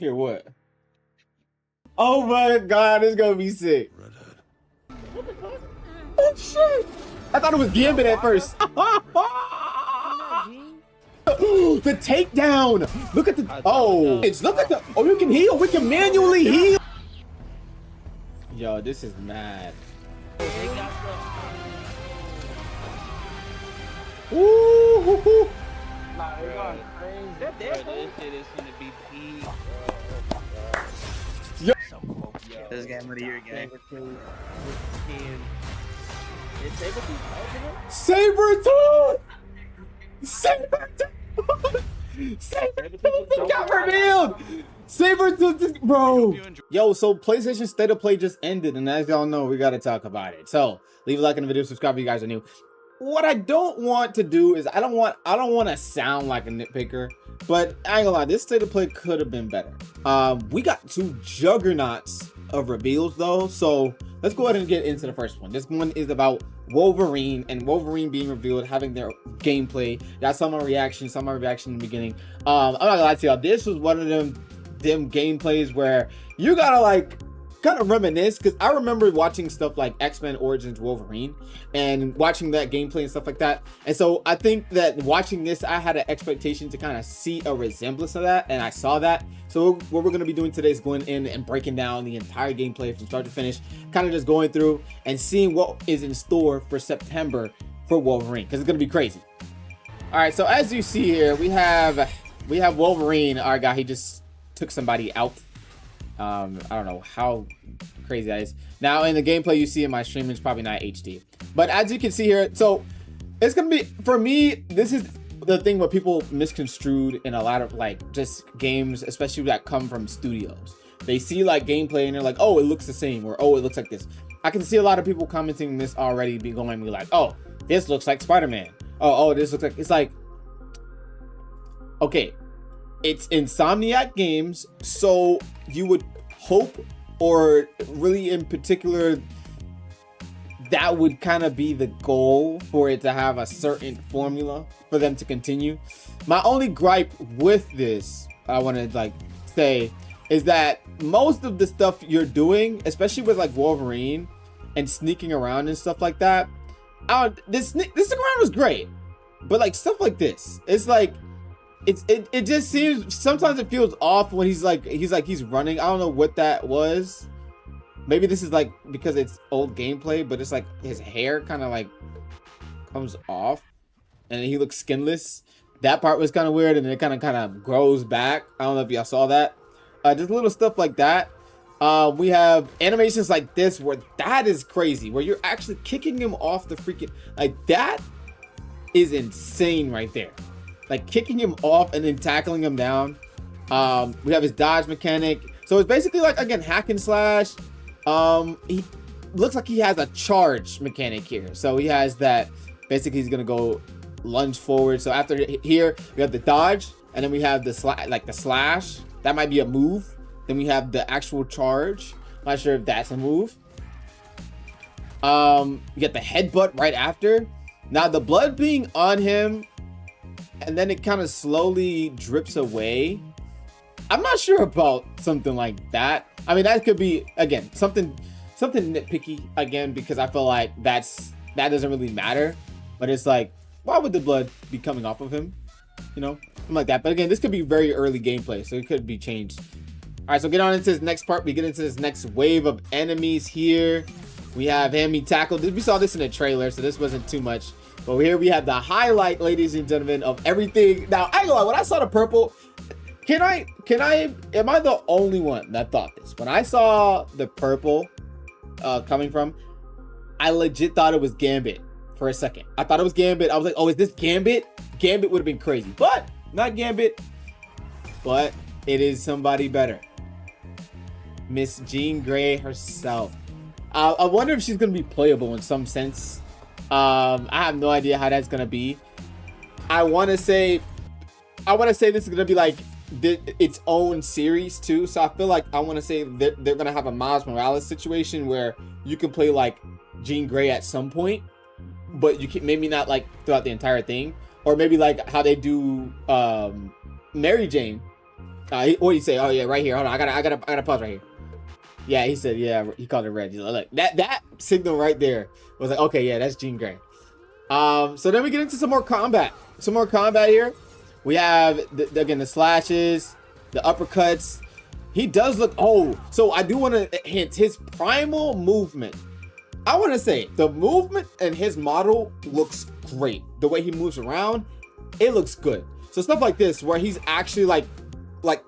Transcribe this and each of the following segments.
Here, what? Oh my god, it's gonna be sick. Oh shit! I thought it was Gambit at first. The takedown! Look at the look at the you can heal, we can manually heal. Yo, this is mad. Ooh. Nah, they're going crazy. This shit is gonna be peak. Yo. This game of the year game. Sabertooth! Sabertooth! Sabertooth got revealed! Sabertooth, bro! Yo, so PlayStation State of Play just ended, and as y'all know, we gotta talk about it. So, leave a like on the video, subscribe if you guys are new. What I don't want to do is I don't want to sound like a nitpicker, but I ain't gonna lie, this State of Play could have been better. We got two juggernauts of reveals though, so let's go ahead and get into the first one. This one is about Wolverine and Wolverine being revealed, having their gameplay. Y'all saw my reaction in the beginning. I'm not gonna lie to y'all, this was one of them gameplays where you gotta like kind of reminisce, because I remember watching stuff like X-Men Origins Wolverine and watching that gameplay and stuff like that. And so I think that watching this, I had an expectation to kind of see a resemblance of that, and I saw that. So what we're going to be doing today is going in and breaking down the entire gameplay from start to finish, kind of just going through and seeing what is in store for September for Wolverine, because it's going to be crazy. All right, so as you see here, we have Wolverine, our guy. He just took somebody out. I don't know how crazy that is. Now in the gameplay you see in my stream, it's probably not HD, but as you can see here, so it's gonna be, for me, this is the thing what people misconstrued in a lot of like just games, especially that come from studios. They see like gameplay and they're like, oh, it looks the same, or oh, it looks like this. I can see a lot of people commenting this already, be like, oh, this looks like Spider-Man. Oh, this looks like, it's like, okay, it's Insomniac Games, so you would hope, or really in particular, that would kind of be the goal for it to have a certain formula for them to continue. My only gripe with this, I want to like say, is that most of the stuff you're doing, especially with like Wolverine and sneaking around and stuff like that, this sneak around was great, but like stuff like this, it's like, it just seems, sometimes it feels off when he's running. I don't know what that was. Maybe this is like because it's old gameplay, but it's like his hair kind of like comes off and he looks skinless. That part was kind of weird, and then it kind of grows back. I don't know if y'all saw that. Just little stuff like that. We have animations like this where that is crazy, where you're actually kicking him off the freaking, like that is insane right there. Like kicking him off and then tackling him down. We have his dodge mechanic. So it's basically like, again, hack and slash. He looks like he has a charge mechanic here. So he has that, basically he's gonna go lunge forward. So after here, we have the dodge, and then we have the slash. That might be a move. Then we have the actual charge. Not sure if that's a move. You get the headbutt right after. Now the blood being on him, and then it kind of slowly drips away. I'm not sure about something like that. I mean, that could be, again, something nitpicky, again, because I feel like that doesn't really matter. But it's like, why would the blood be coming off of him? You know, something like that. But again, this could be very early gameplay, so it could be changed. All right, so get on into this next part. We get into this next wave of enemies here. We have him, he tackled. We saw this in the trailer, so this wasn't too much. But here we have the highlight, ladies and gentlemen, of everything. Now, I ain't gonna lie, when I saw the purple, am I the only one that thought this? When I saw the purple coming from, I legit thought it was Gambit for a second. I thought it was Gambit. I was like, oh, is this Gambit? Gambit would have been crazy, but not Gambit. But it is somebody better. Miss Jean Grey herself. I wonder if she's gonna be playable in some sense. I have no idea how that's gonna be. I want to say this is gonna be like its own series too. So I feel like I want to say that they're gonna have a Miles Morales situation where you can play like Jean Grey at some point, but you can maybe not like throughout the entire thing, or maybe like how they do Mary Jane. What do you say? Oh yeah, right here. Hold on, I gotta pause right here. Yeah, he said, yeah, he called it red. Look, that signal right there was like, okay, yeah, that's Jean Grey. So then we get into some more combat. Some more combat here. We have again the slashes, the uppercuts. He does look. Oh, so I do want to hint his primal movement. I want to say the movement and his model looks great. The way he moves around, it looks good. So stuff like this, where he's actually like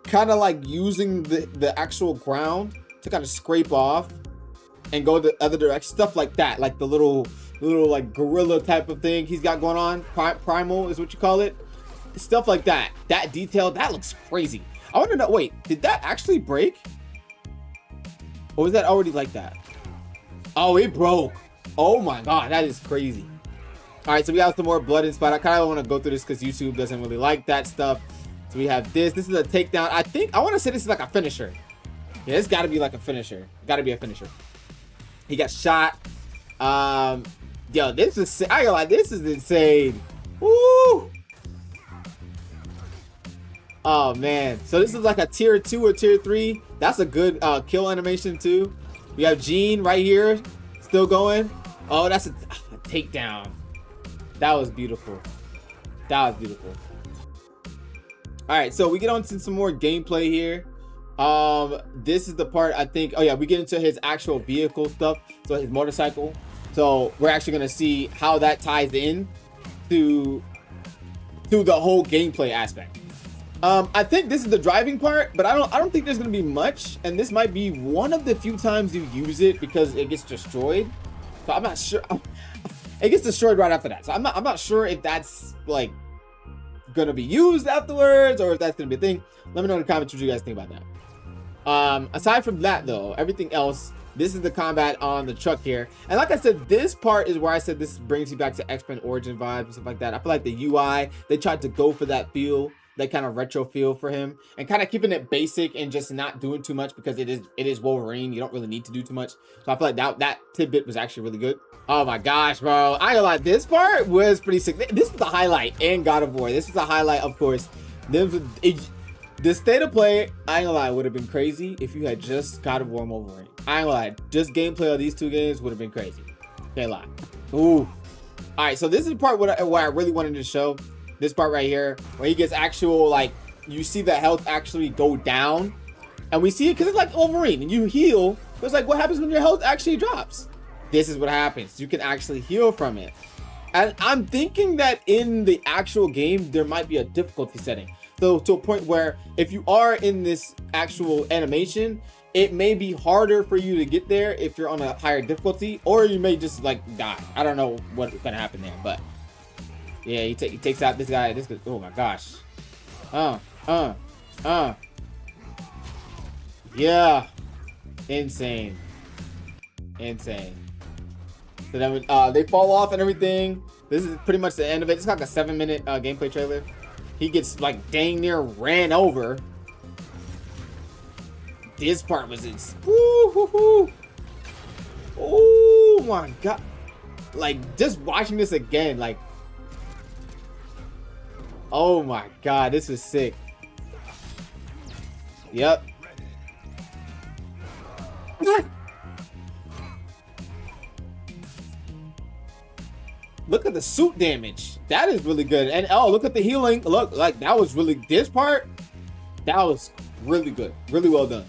kind of like using the actual ground to kind of scrape off and go the other direction. Stuff like that, like the little like gorilla type of thing he's got going on. Primal is what you call it. Stuff like that. That detail, that looks crazy. I want to know. Wait, did that actually break? Or was that already like that? Oh, it broke. Oh my god, that is crazy. All right, so we have some more blood and spot. I kind of want to go through this because YouTube doesn't really like that stuff. So we have this. This is a takedown. I want to say this is like a finisher. Yeah, it's got to be like a finisher. Got to be a finisher. He got shot. Yo, this is. I go like this is insane. Woo! Oh man, so this is like a tier 2 or tier 3. That's a good kill animation too. We have Jean right here, still going. Oh, that's a takedown. That was beautiful. That was beautiful. All right, so we get on to some more gameplay here. This is the part I think. Oh yeah, we get into his actual vehicle stuff. So his motorcycle. So we're actually gonna see how that ties in to the whole gameplay aspect. I think this is the driving part, but I don't think there's gonna be much, and this might be one of the few times you use it because it gets destroyed. So I'm not sure. It gets destroyed right after that. So I'm not sure if that's like gonna be used afterwards or if that's gonna be a thing. Let me know in the comments what you guys think about that. Aside from that though, everything else, this is the combat on the truck here. And like I said, this part is where I said this brings you back to X-Men Origin vibes and stuff like that. I feel like the UI, they tried to go for that feel, that kind of retro feel for him, and kind of keeping it basic and just not doing too much because it is Wolverine. You don't really need to do too much. So I feel like that tidbit was actually really good. Oh my gosh, bro. I ain't gonna lie, this part was pretty sick. This was the highlight in God of War. This was the highlight, of course. The state of play, I ain't gonna lie, would have been crazy if you had just God of War and Wolverine. I ain't gonna lie, just gameplay of these two games would have been crazy. Can't lie. Ooh. All right, so this is the part where I really wanted to show. This part right here, where he gets actual, like, you see the health actually go down. And we see it because it's like Wolverine, and you heal. But it's like, what happens when your health actually drops? This is what happens. You can actually heal from it. And I'm thinking that in the actual game, there might be a difficulty setting. So to a point where if you are in this actual animation, it may be harder for you to get there if you're on a higher difficulty, or you may just like die. I don't know what's gonna happen there, but yeah, he takes out this guy. Oh my gosh. Yeah. Insane. Insane. So then they fall off and everything. This is pretty much the end of it. It's like a 7-minute gameplay trailer. He gets like dang near ran over. This part was oh my god. Like just watching this again, like, oh my god, this is sick. Yep. Look at the suit damage. That is really good. And oh, look at the healing. Look, like that was really, this part, that was really good. Really well done.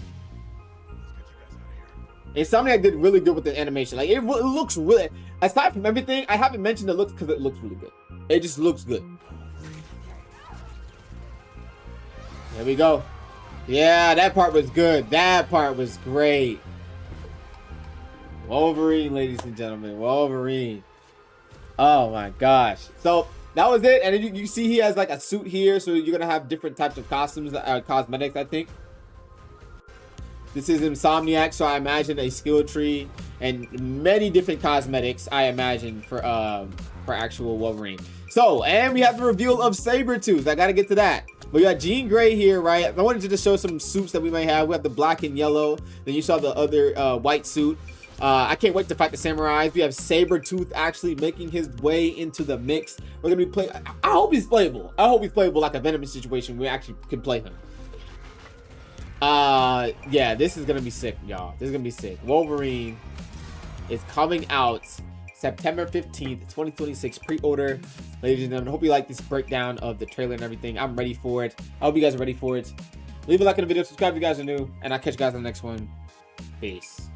And something I did really good with the animation. Like it looks really, aside from everything, I haven't mentioned the looks because it looks really good. It just looks good. There we go. Yeah, that part was good. That part was great. Wolverine, ladies and gentlemen. Wolverine. Oh my gosh. So that was it. And you see he has like a suit here. So you're going to have different types of costumes, cosmetics, I think. This is Insomniac. So I imagine a skill tree and many different cosmetics, I imagine, for actual Wolverine. So, and we have the reveal of Sabretooth. I got to get to that. We got Jean Grey here, right? I wanted you to show some suits that we may have. We have the black and yellow. Then you saw the other white suit. I can't wait to fight the samurais. We have Sabretooth actually making his way into the mix. We're gonna be playing. I hope he's playable. I hope he's playable like a Venom situation. We actually can play him. yeah, this is gonna be sick, y'all. This is gonna be sick. Wolverine is coming out September 15th, 2026. Pre-order, ladies and gentlemen. Hope you like this breakdown of the trailer and everything. I'm ready for it. I hope you guys are ready for it. Leave a like on the video, subscribe if you guys are new, and I'll catch you guys on the next one. Peace.